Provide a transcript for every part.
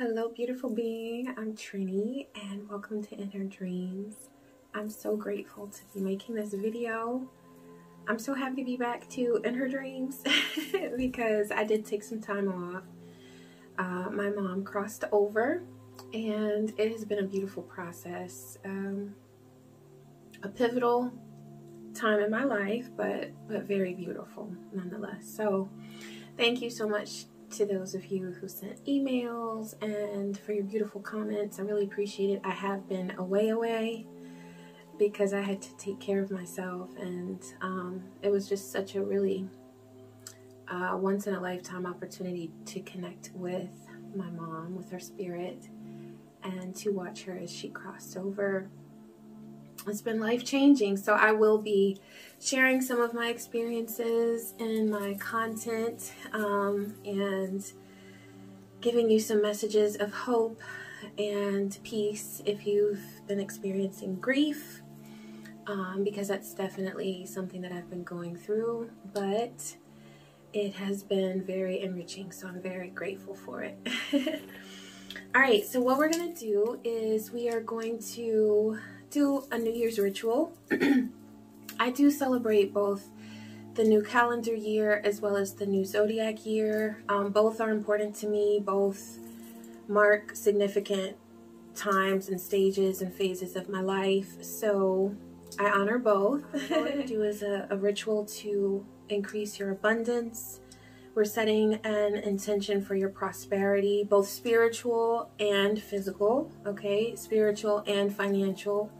Hello, beautiful being. I'm Trini, and welcome to In Her Dreams. I'm so grateful to be making this video. I'm so happy to be back to In Her Dreams because I did take some time off. My mom crossed over, and it has been a beautiful process. A pivotal time in my life, but very beautiful nonetheless. So thank you so much to those of you who sent emails and for your beautiful comments. I really appreciate it. I have been away because I had to take care of myself, and it was just such a really once in a lifetime opportunity to connect with my mom, with her spirit, and to watch her as she crossed over. It's been life-changing, so I will be sharing some of my experiences in my content and giving you some messages of hope and peace if you've been experiencing grief, because that's definitely something that I've been going through, but it has been very enriching, so I'm very grateful for it. All right, so what we're going to do is we are going to do a New Year's ritual. I do celebrate both the new calendar year as well as the new zodiac year. Both are important to me. Both mark significant times and stages and phases of my life. So I honor both. What I do is a ritual to increase your abundance. We're setting an intention for your prosperity, both spiritual and physical, okay? Spiritual and financial.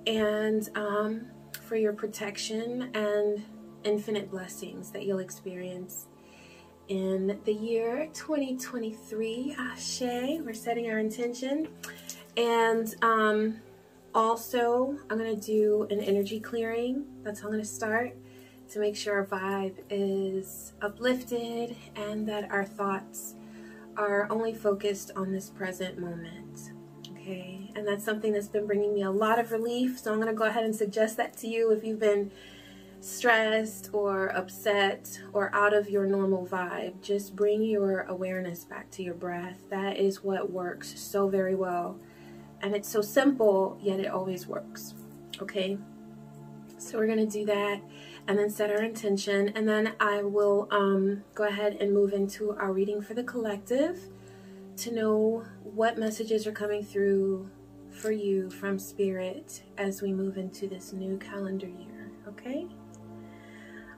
And for your protection and infinite blessings that you'll experience in the year 2023. Ashe, we're setting our intention. And also, I'm going to do an energy clearing. That's how I'm going to start, to make sure our vibe is uplifted and that our thoughts are only focused on this present moment. Okay, and that's something that's been bringing me a lot of relief, so I'm going to go ahead and suggest that to you if you've been stressed or upset or out of your normal vibe. Just bring your awareness back to your breath. That is what works so very well, and it's so simple, yet it always works. Okay, so we're going to do that and then set our intention, and then I will go ahead and move into our reading for the collective to know what messages are coming through for you from Spirit as we move into this new calendar year, okay?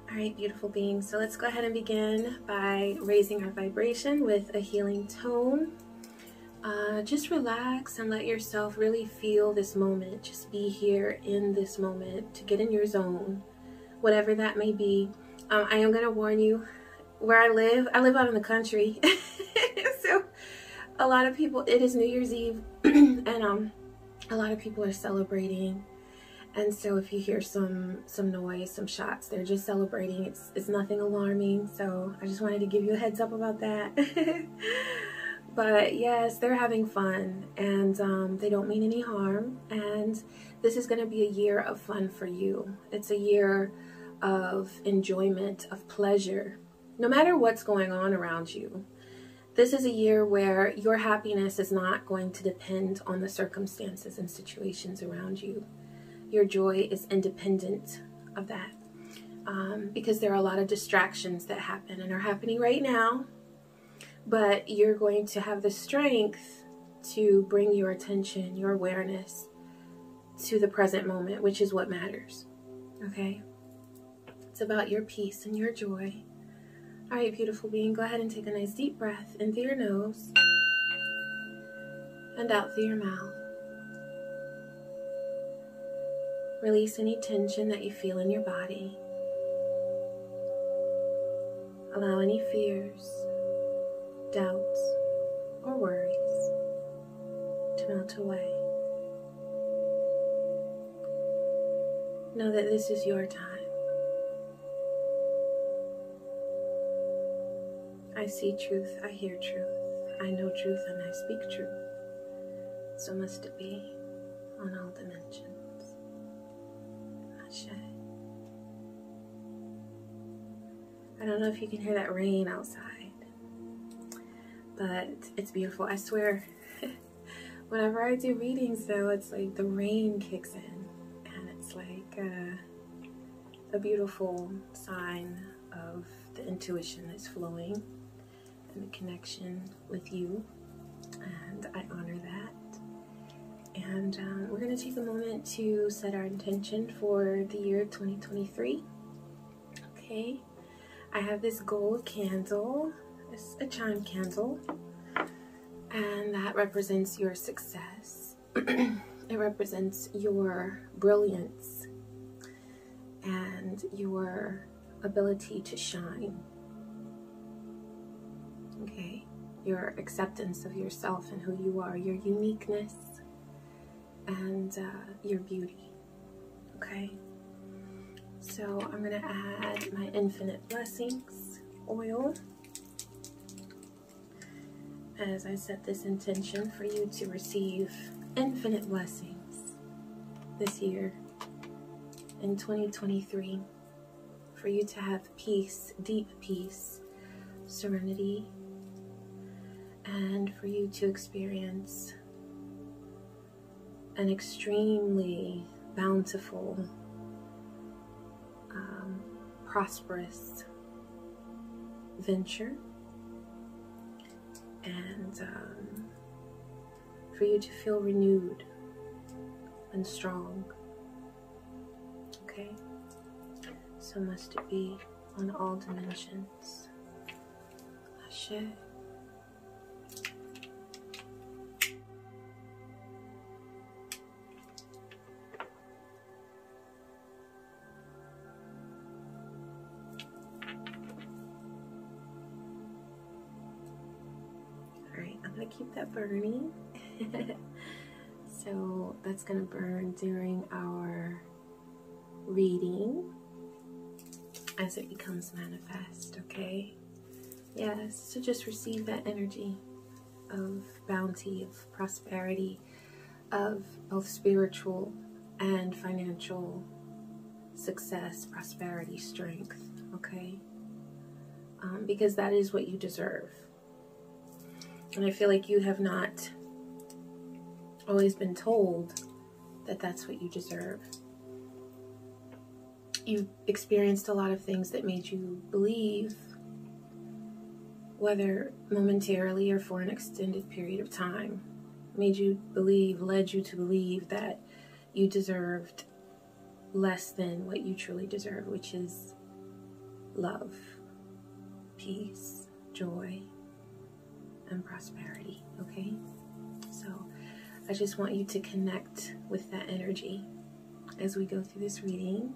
All right, beautiful beings. So let's go ahead and begin by raising our vibration with a healing tone. Just relax and let yourself really feel this moment. Just be here in this moment, to get in your zone, whatever that may be. I am going to warn you, where I live out in the country. So a lot of people, it is New Year's Eve, and a lot of people are celebrating, and so if you hear some noise, some shots, they're just celebrating. It's nothing alarming, so I just wanted to give you a heads up about that. But yes, they're having fun, and they don't mean any harm, and this is going to be a year of fun for you. It's a year of enjoyment, of pleasure, no matter what's going on around you. This is a year where your happiness is not going to depend on the circumstances and situations around you. Your joy is independent of that, because there are a lot of distractions that happen and are happening right now, but you're going to have the strength to bring your attention, your awareness to the present moment, which is what matters, okay? It's about your peace and your joy. All right, beautiful being, go ahead and take a nice deep breath in through your nose and out through your mouth. Release any tension that you feel in your body. Allow any fears, doubts, or worries to melt away. Know that this is your time. I see truth, I hear truth, I know truth, and I speak truth. So must it be on all dimensions. Ashe. I don't know if you can hear that rain outside, but it's beautiful. I swear, whenever I do readings though, it's like the rain kicks in, and it's like a beautiful sign of the intuition that's flowing and the connection with you, and I honor that. And we're going to take a moment to set our intention for the year 2023. Okay, I have this gold candle. It's a chime candle, and that represents your success. It represents your brilliance and your ability to shine. Okay, your acceptance of yourself and who you are, your uniqueness, and your beauty. Okay, so I'm going to add my Infinite Blessings oil as I set this intention for you to receive infinite blessings this year in 2023, for you to have peace, deep peace, serenity, and for you to experience an extremely bountiful, prosperous venture, and for you to feel renewed and strong. Okay, so must it be on all dimensions. Ashe. I'm going to keep that burning. So that's going to burn during our reading as it becomes manifest, okay? Yes, so just receive that energy of bounty, of prosperity, of both spiritual and financial success, prosperity, strength, okay? Because that is what you deserve. And I feel like you have not always been told that that's what you deserve. You've experienced a lot of things that made you believe, whether momentarily or for an extended period of time, made you believe, led you to believe that you deserved less than what you truly deserve, which is love, peace, joy, and prosperity, okay? So I just want you to connect with that energy as we go through this reading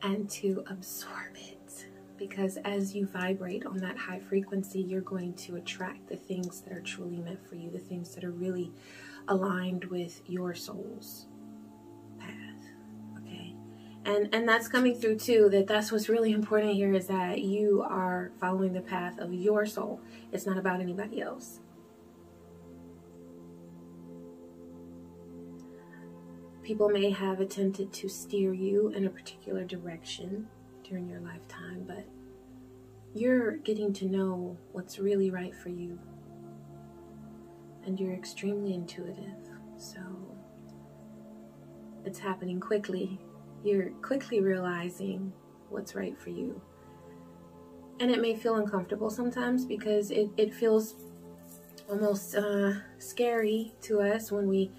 and to absorb it, because as you vibrate on that high frequency, you're going to attract the things that are truly meant for you, the things that are really aligned with your soul's path, okay? And that's coming through too, that's what's really important here, is that you are following the path of your soul. It's not about anybody else. People may have attempted to steer you in a particular direction during your lifetime, but you're getting to know what's really right for you. And you're extremely intuitive, so it's happening quickly. You're quickly realizing what's right for you. And it may feel uncomfortable sometimes, because it feels almost scary to us when we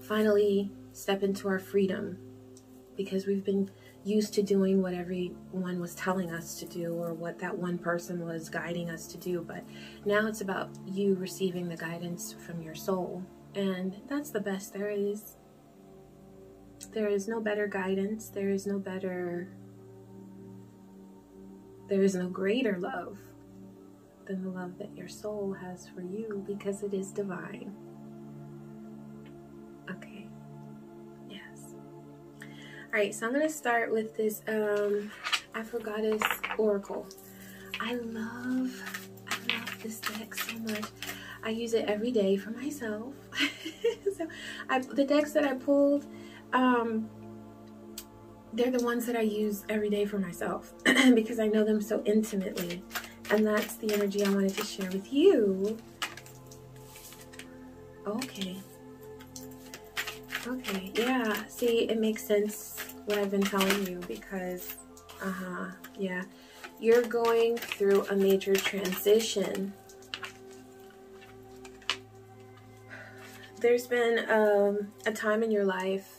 finally step into our freedom, because we've been used to doing what everyone was telling us to do, or what that one person was guiding us to do. But now it's about you receiving the guidance from your soul, and that's the best there is. There is no better guidance. There is no greater love than the love that your soul has for you, because it is divine. Okay. Yes. All right, so I'm going to start with this Afro Goddess Oracle. I love this deck so much. I use it every day for myself. So the decks that I pulled, they're the ones that I use every day for myself because I know them so intimately. And that's the energy I wanted to share with you Okay. Okay, yeah. See, it makes sense what I've been telling you because, yeah. You're going through a major transition. There's been a time in your life,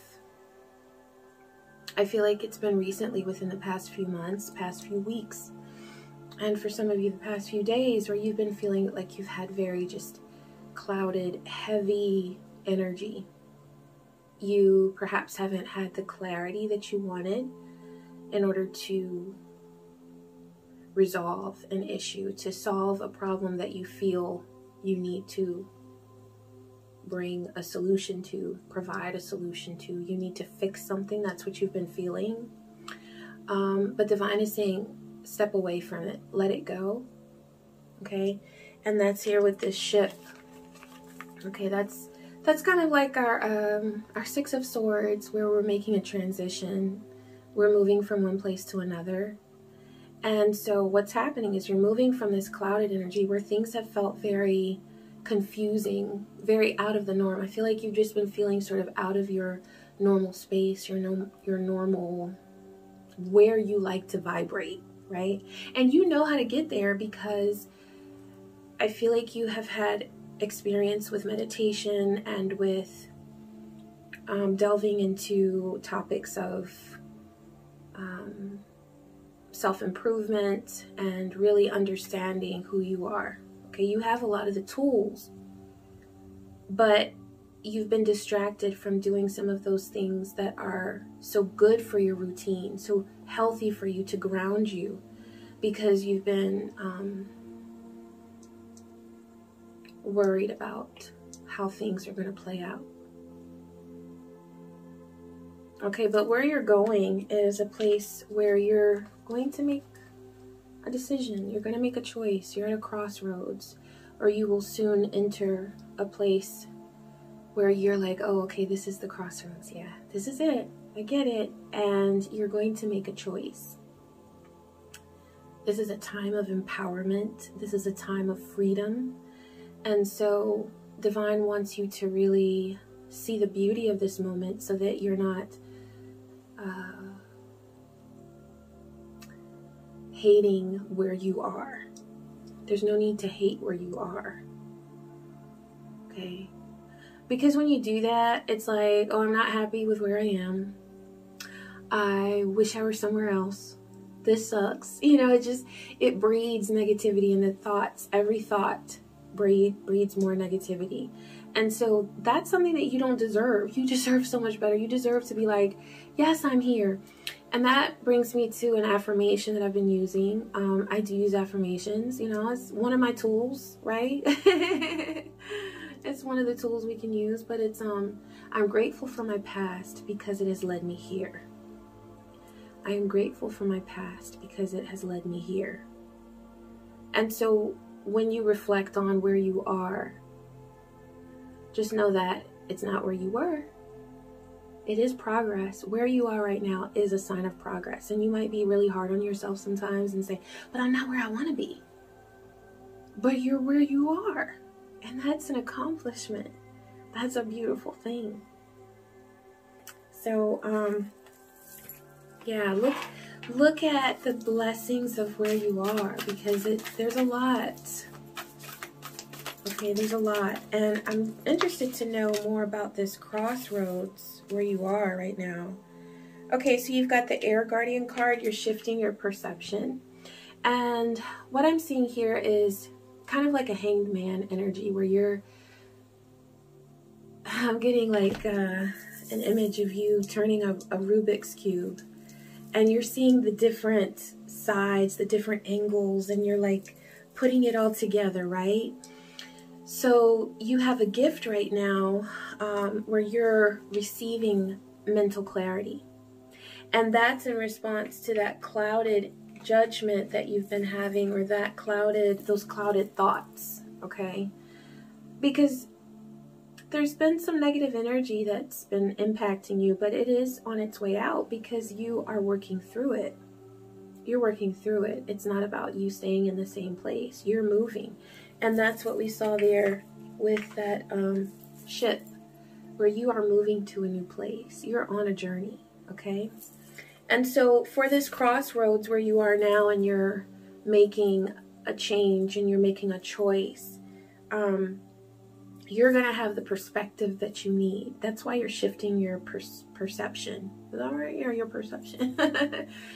I feel like it's been recently within the past few months, past few weeks, and for some of you the past few days, where you've been feeling like you've had very just clouded, heavy energy. You perhaps haven't had the clarity that you wanted in order to resolve an issue, to solve a problem that you feel you need to bring a solution to, provide a solution to. You need to fix something. That's what you've been feeling. But Divine is saying, step away from it. Let it go. Okay? And that's here with this ship. Okay, that's kind of like our Six of Swords, where we're making a transition. We're moving from one place to another. And so what's happening is you're moving from this clouded energy where things have felt very confusing, very out of the norm. I feel like you've just been feeling sort of out of your normal space, your normal, where you like to vibrate, right? And you know how to get there because I feel like you have had experience with meditation and with delving into topics of self-improvement and really understanding who you are. Okay, you have a lot of the tools, but you've been distracted from doing some of those things that are so good for your routine, so healthy for you, to ground you, because you've been worried about how things are going to play out. Okay, but where you're going is a place where you're going to make a decision. You're going to make a choice. You're at a crossroads, or you will soon enter a place where you're like, oh, okay, this is the crossroads. Yeah, this is it. I get it. And you're going to make a choice. This is a time of empowerment. This is a time of freedom. And so Divine wants you to really see the beauty of this moment so that you're not hating where you are. There's no need to hate where you are. Okay? Because when you do that, it's like, oh, I'm not happy with where I am. I wish I were somewhere else. This sucks. You know, it breeds negativity in the thoughts. Every thought breeds more negativity. And so that's something that you don't deserve. You deserve so much better. You deserve to be like, yes, I'm here. And that brings me to an affirmation that I've been using. I do use affirmations, you know, it's one of my tools, right? It's one of the tools we can use, but it's, I'm grateful for my past because it has led me here. I am grateful for my past because it has led me here. And so when you reflect on where you are, just know that it's not where you were. It is progress. Where you are right now is a sign of progress. And you might be really hard on yourself sometimes and say, but I'm not where I want to be. But you're where you are. And that's an accomplishment. That's a beautiful thing. So, yeah, look at the blessings of where you are, because there's a lot. Okay, there's a lot. And I'm interested to know more about this crossroads where you are right now. Okay, so you've got the Air Guardian card. You're shifting your perception. And what I'm seeing here is kind of like a Hanged Man energy, where I'm getting like an image of you turning a Rubik's Cube. And you're seeing the different sides, the different angles, and you're like putting it all together, right? So you have a gift right now where you're receiving mental clarity. And that's in response to that clouded judgment that you've been having, or those clouded thoughts, okay? Because there's been some negative energy that's been impacting you, but it is on its way out because you are working through it. You're working through it. It's not about you staying in the same place. You're moving. And that's what we saw there with that ship where you are moving to a new place. You're on a journey, okay? And so for this crossroads where you are now and you're making a change and you're making a choice, you're going to have the perspective that you need. That's why you're shifting your perception. Is that right? Yeah, your perception.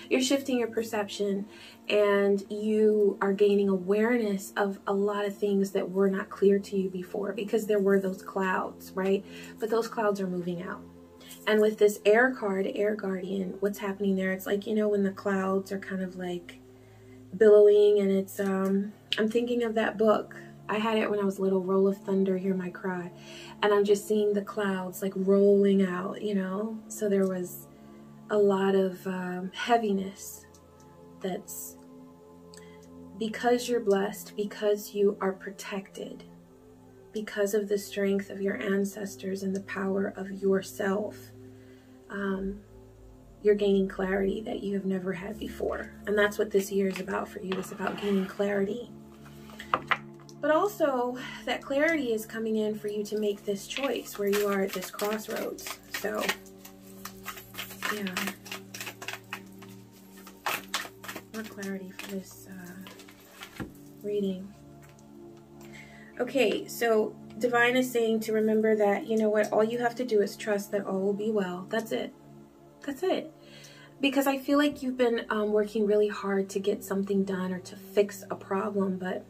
You're shifting your perception, and you are gaining awareness of a lot of things that were not clear to you before, because there were those clouds, right? But those clouds are moving out. And with this air card, Air Guardian, what's happening there? It's like, you know, when the clouds are kind of like billowing, and it's, I'm thinking of that book. I had it when I was little, Roll of Thunder, Hear My Cry. And I'm just seeing the clouds like rolling out, you know? So there was a lot of heaviness. That's because you're blessed, because you are protected, because of the strength of your ancestors and the power of yourself. You're gaining clarity that you have never had before. And that's what this year is about for you. It's about gaining clarity. But also, that clarity is coming in for you to make this choice where you are at this crossroads. So, yeah. More clarity for this reading. Okay, so Divine is saying to remember that, you know what, all you have to do is trust that all will be well. That's it. That's it. Because I feel like you've been working really hard to get something done or to fix a problem, but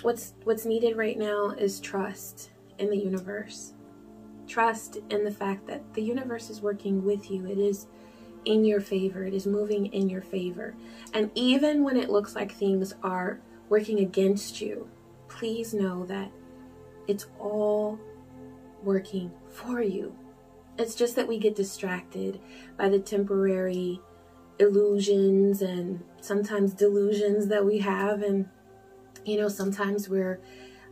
what's needed right now is trust in the universe. Trust in the fact that the universe is working with you. It is in your favor. It is moving in your favor. And even when it looks like things are working against you, please know that it's all working for you. It's just that we get distracted by the temporary illusions and sometimes delusions that we have, and you know, sometimes we're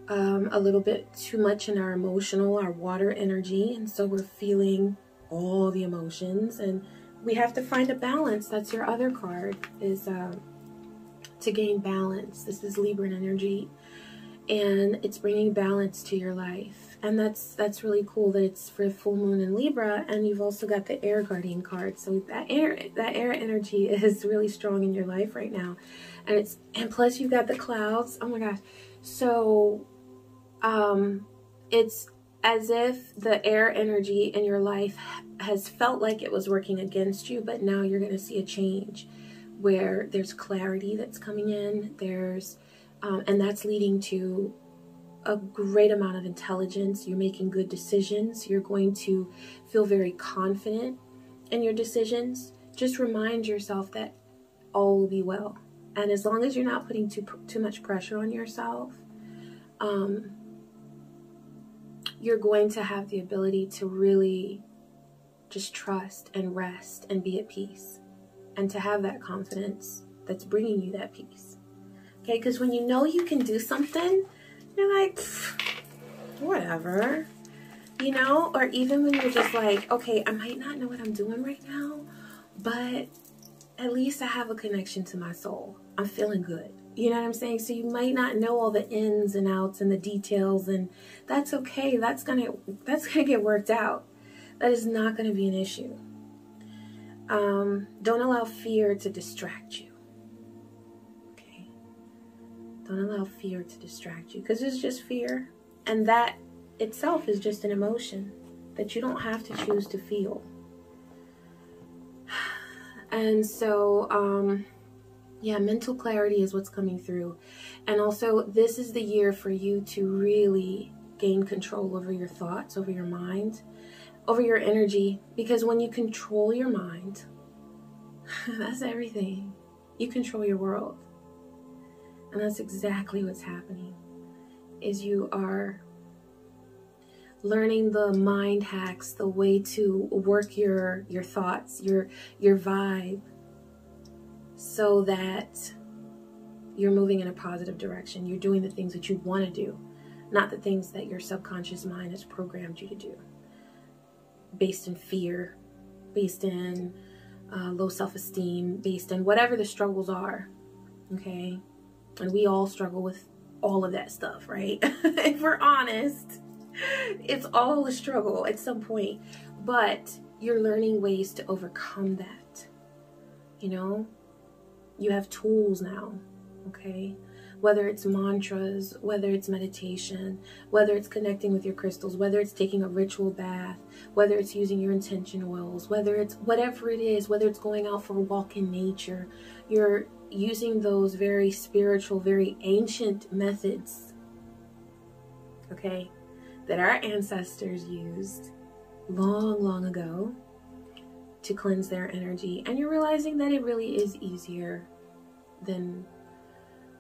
a little bit too much in our emotional, our water energy, and so we're feeling all the emotions, and we have to find a balance. That's your other card, is to gain balance. This is Libran energy, and it's bringing balance to your life, and that's really cool that it's for full moon in Libra, and you've also got the Air Guardian card. So that air energy is really strong in your life right now. And plus you've got the clouds. Oh my gosh. So it's as if the air energy in your life has felt like it was working against you, but now you're going to see a change where there's clarity that's coming in. There's and that's leading to a great amount of intelligence. You're making good decisions. You're going to feel very confident in your decisions. Just remind yourself that all will be well. And as long as you're not putting too much pressure on yourself, you're going to have the ability to really just trust and rest and be at peace, and to have that confidence that's bringing you that peace. Okay, because when you know you can do something, you're like, whatever, you know? Or even when you're just like, okay, I might not know what I'm doing right now, but at least I have a connection to my soul. I'm feeling good. You know what I'm saying? So you might not know all the ins and outs and the details, and that's okay. That's gonna get worked out. That is not gonna be an issue. Don't allow fear to distract you. Okay? Don't allow fear to distract you, because it's just fear, and that itself is just an emotion that you don't have to choose to feel. And so, yeah, mental clarity is what's coming through. And also, this is the year for you to really gain control over your thoughts, over your mind, over your energy. Because when you control your mind, that's everything. You control your world. And that's exactly what's happening, is you are learning the mind hacks, the way to work your thoughts, your vibe, so that you're moving in a positive direction. You're doing the things that you want to do, not the things that your subconscious mind has programmed you to do, based in fear, based in low self-esteem, based in whatever the struggles are. Okay? And we all struggle with all of that stuff, right? If we're honest. It's all a struggle at some point, but you're learning ways to overcome that. You know, you have tools now, okay? Whether it's mantras, whether it's meditation, whether it's connecting with your crystals, whether it's taking a ritual bath, whether it's using your intention oils, whether it's whatever it is, whether it's going out for a walk in nature, you're using those very spiritual, very ancient methods, okay, that our ancestors used long, long ago to cleanse their energy. And you're realizing that it really is easier than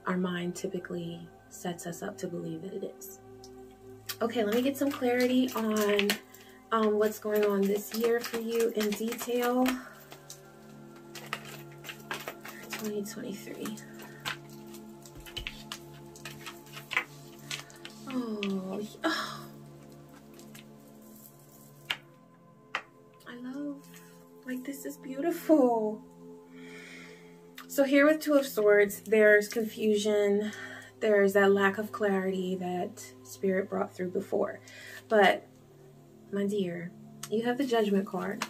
our mind typically sets us up to believe that it is. Okay, let me get some clarity on what's going on this year for you in detail. 2023. Oh, I love, like, this is beautiful. So here with Two of Swords, there's confusion, there's that lack of clarity that Spirit brought through before. But, my dear, you have the Judgment card.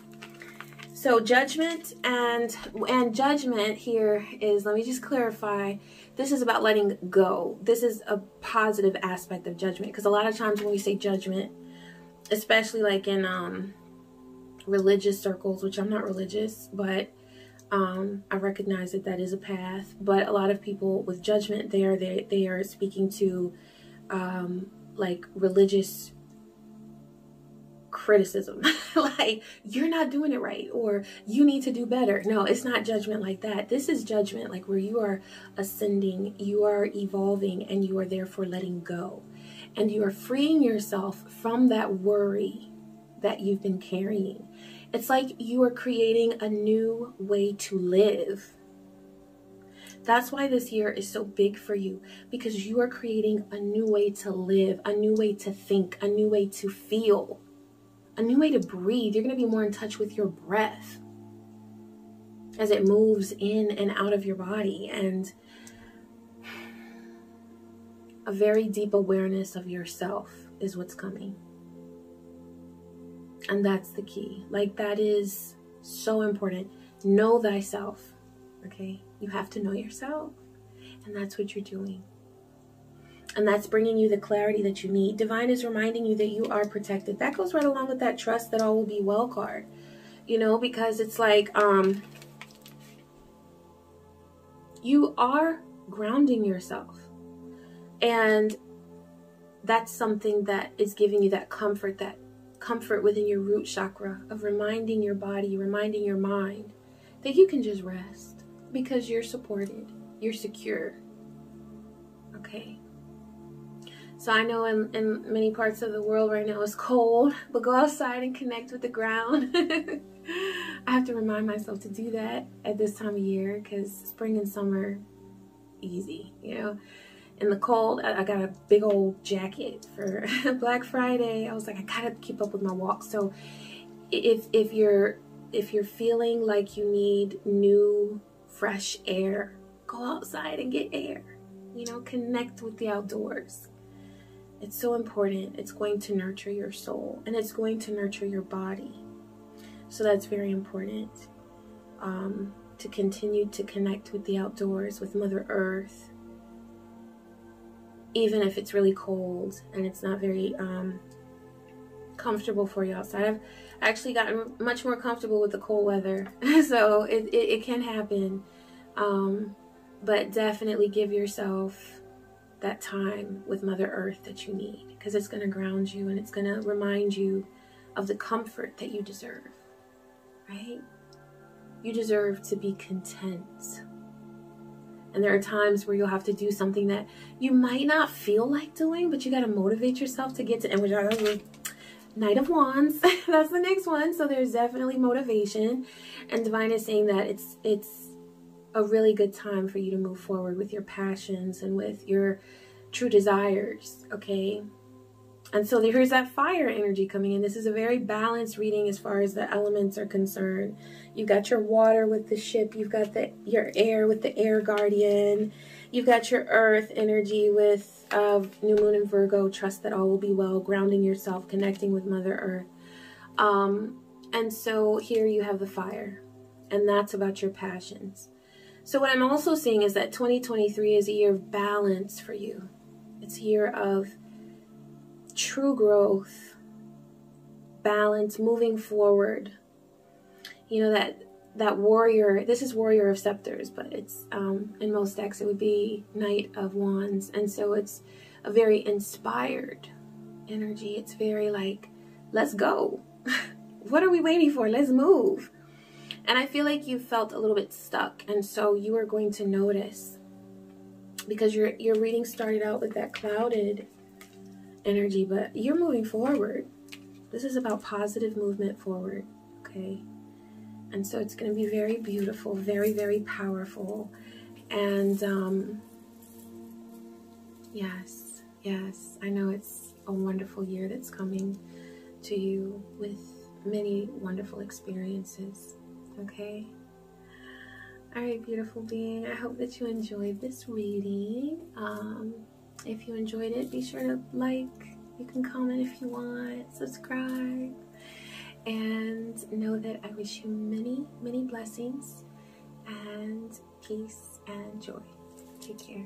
So Judgment and Judgment here is, let me just clarify, this is about letting go. This is a positive aspect of Judgment, because a lot of times when we say Judgment, especially like in religious circles, which I'm not religious, but I recognize that that is a path. But a lot of people with Judgment, they are speaking to like religious criticism, like you're not doing it right, or you need to do better. No, it's not Judgment like that. This is Judgment like where you are ascending, you are evolving, and you are therefore letting go, and you are freeing yourself from that worry that you've been carrying. It's like you are creating a new way to live. That's why this year is so big for you, because you are creating a new way to live, a new way to think, a new way to feel, a new way to breathe. You're going to be more in touch with your breath as it moves in and out of your body, and a very deep awareness of yourself is what's coming. And that's the key. Like, that is so important. Know thyself, okay? You have to know yourself, and that's what you're doing. And that's bringing you the clarity that you need. Divine is reminding you that you are protected. That goes right along with that trust that all will be well card, you know, because it's like you are grounding yourself, and that's something that is giving you that comfort within your root chakra, of reminding your body, reminding your mind that you can just rest because you're supported, you're secure. Okay. So I know in many parts of the world right now it's cold, but go outside and connect with the ground. I have to remind myself to do that at this time of year, because spring and summer, easy, you know. In the cold, I got a big old jacket for Black Friday. I was like, I gotta keep up with my walk. So if you're feeling like you need new, fresh air, go outside and get air. You know, connect with the outdoors. It's so important. It's going to nurture your soul, and it's going to nurture your body. So that's very important, to continue to connect with the outdoors, with Mother Earth, even if it's really cold and it's not very comfortable for you outside. I've actually gotten much more comfortable with the cold weather, so it can happen. But definitely give yourself that time with Mother Earth that you need, because it's going to ground you, and it's going to remind you of the comfort that you deserve, right? You deserve to be content. And there are times where you'll have to do something that you might not feel like doing, but you got to motivate yourself to get to, and which are the Knight of Wands. That's the next one. So there's definitely motivation, and Divine is saying that it's a really good time for you to move forward with your passions and with your true desires, okay? And so here's that fire energy coming in. This is a very balanced reading as far as the elements are concerned. You've got your water with the ship. You've got your air with the air guardian. You've got your earth energy with new moon in Virgo. Trust that all will be well. Grounding yourself, connecting with Mother Earth. And so here you have the fire. And that's about your passions. So what I'm also seeing is that 2023 is a year of balance for you. It's a year of true growth, balance, moving forward. You know, that warrior, this is Warrior of Scepters, but it's, in most decks, it would be Knight of Wands. And so it's a very inspired energy. It's very like, let's go. What are we waiting for? Let's move. And I feel like you felt a little bit stuck. And so you are going to notice, because your reading started out with that clouded energy, but you're moving forward. This is about positive movement forward, okay? And so it's going to be very beautiful, very, very powerful. And yes, I know it's a wonderful year that's coming to you with many wonderful experiences, okay? All right, beautiful being, I hope that you enjoyed this reading. If you enjoyed it, be sure to like, you can comment if you want, subscribe, and know that I wish you many, many blessings and peace and joy. Take care.